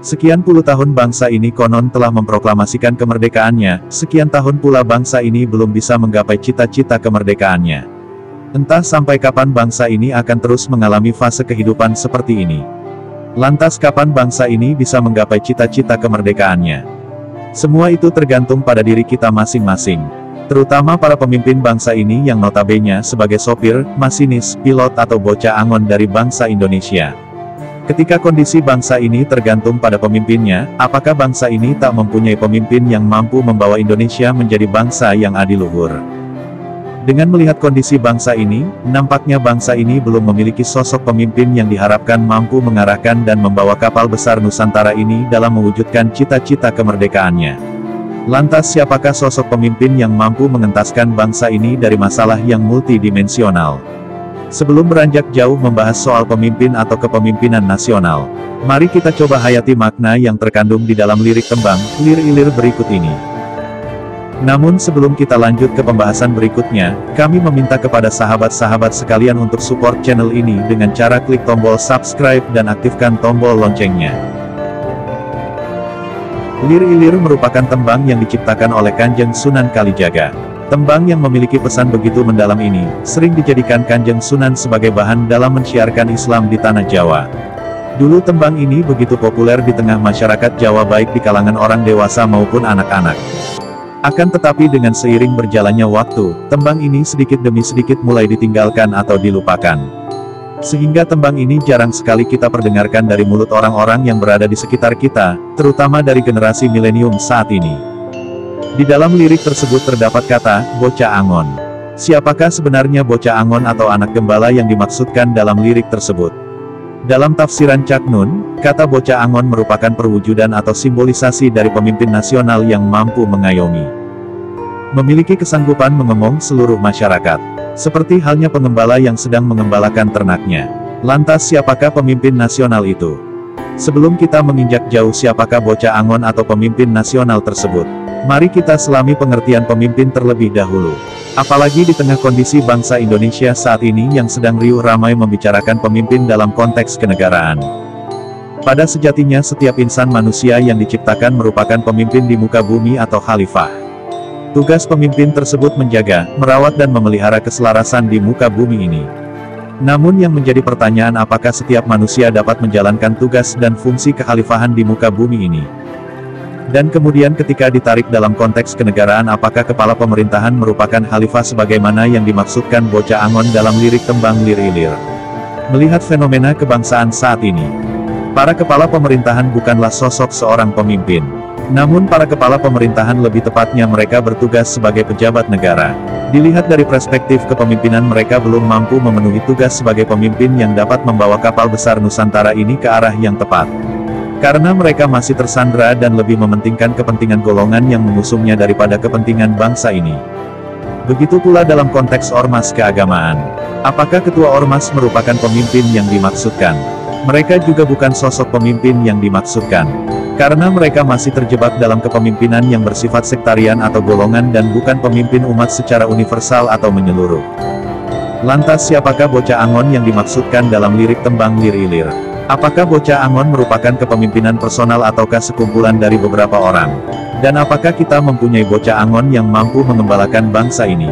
Sekian puluh tahun bangsa ini konon telah memproklamasikan kemerdekaannya, sekian tahun pula bangsa ini belum bisa menggapai cita-cita kemerdekaannya. Entah sampai kapan bangsa ini akan terus mengalami fase kehidupan seperti ini. Lantas kapan bangsa ini bisa menggapai cita-cita kemerdekaannya? Semua itu tergantung pada diri kita masing-masing. Terutama para pemimpin bangsa ini yang notabene sebagai sopir, masinis, pilot atau bocah angon dari bangsa Indonesia. Ketika kondisi bangsa ini tergantung pada pemimpinnya, apakah bangsa ini tak mempunyai pemimpin yang mampu membawa Indonesia menjadi bangsa yang adiluhur? Dengan melihat kondisi bangsa ini, nampaknya bangsa ini belum memiliki sosok pemimpin yang diharapkan mampu mengarahkan dan membawa kapal besar Nusantara ini dalam mewujudkan cita-cita kemerdekaannya. Lantas siapakah sosok pemimpin yang mampu mengentaskan bangsa ini dari masalah yang multidimensional? Sebelum beranjak jauh membahas soal pemimpin atau kepemimpinan nasional, mari kita coba hayati makna yang terkandung di dalam lirik tembang, Lir Ilir berikut ini. Namun sebelum kita lanjut ke pembahasan berikutnya, kami meminta kepada sahabat-sahabat sekalian untuk support channel ini dengan cara klik tombol subscribe dan aktifkan tombol loncengnya. Lir Ilir merupakan tembang yang diciptakan oleh Kanjeng Sunan Kalijaga. Tembang yang memiliki pesan begitu mendalam ini, sering dijadikan Kanjeng Sunan sebagai bahan dalam mensyiarkan Islam di tanah Jawa. Dulu tembang ini begitu populer di tengah masyarakat Jawa baik di kalangan orang dewasa maupun anak-anak. Akan tetapi dengan seiring berjalannya waktu, tembang ini sedikit demi sedikit mulai ditinggalkan atau dilupakan. Sehingga tembang ini jarang sekali kita perdengarkan dari mulut orang-orang yang berada di sekitar kita, terutama dari generasi milenium saat ini. Di dalam lirik tersebut terdapat kata, bocah angon. Siapakah sebenarnya bocah angon atau anak gembala yang dimaksudkan dalam lirik tersebut? Dalam tafsiran Cak Nun, kata bocah angon merupakan perwujudan atau simbolisasi dari pemimpin nasional yang mampu mengayomi. Memiliki kesanggupan mengemong seluruh masyarakat. Seperti halnya pengembala yang sedang mengembalakan ternaknya. Lantas siapakah pemimpin nasional itu? Sebelum kita menginjak jauh siapakah bocah angon atau pemimpin nasional tersebut, mari kita selami pengertian pemimpin terlebih dahulu. Apalagi di tengah kondisi bangsa Indonesia saat ini yang sedang riuh ramai membicarakan pemimpin dalam konteks kenegaraan. Pada sejatinya setiap insan manusia yang diciptakan merupakan pemimpin di muka bumi atau khalifah. Tugas pemimpin tersebut menjaga, merawat dan memelihara keselarasan di muka bumi ini. Namun yang menjadi pertanyaan apakah setiap manusia dapat menjalankan tugas dan fungsi kekhalifahan di muka bumi ini? Dan kemudian ketika ditarik dalam konteks kenegaraan apakah kepala pemerintahan merupakan khalifah sebagaimana yang dimaksudkan bocah angon dalam lirik tembang Lir Ilir? Melihat fenomena kebangsaan saat ini, para kepala pemerintahan bukanlah sosok seorang pemimpin. Namun para kepala pemerintahan lebih tepatnya mereka bertugas sebagai pejabat negara. Dilihat dari perspektif kepemimpinan mereka belum mampu memenuhi tugas sebagai pemimpin yang dapat membawa kapal besar Nusantara ini ke arah yang tepat. Karena mereka masih tersandra dan lebih mementingkan kepentingan golongan yang mengusungnya daripada kepentingan bangsa ini. Begitu pula dalam konteks ormas keagamaan. Apakah ketua ormas merupakan pemimpin yang dimaksudkan? Mereka juga bukan sosok pemimpin yang dimaksudkan. Karena mereka masih terjebak dalam kepemimpinan yang bersifat sektarian atau golongan dan bukan pemimpin umat secara universal atau menyeluruh. Lantas siapakah bocah angon yang dimaksudkan dalam lirik tembang Lir Ilir? Apakah bocah angon merupakan kepemimpinan personal ataukah sekumpulan dari beberapa orang? Dan apakah kita mempunyai bocah angon yang mampu mengembalakan bangsa ini?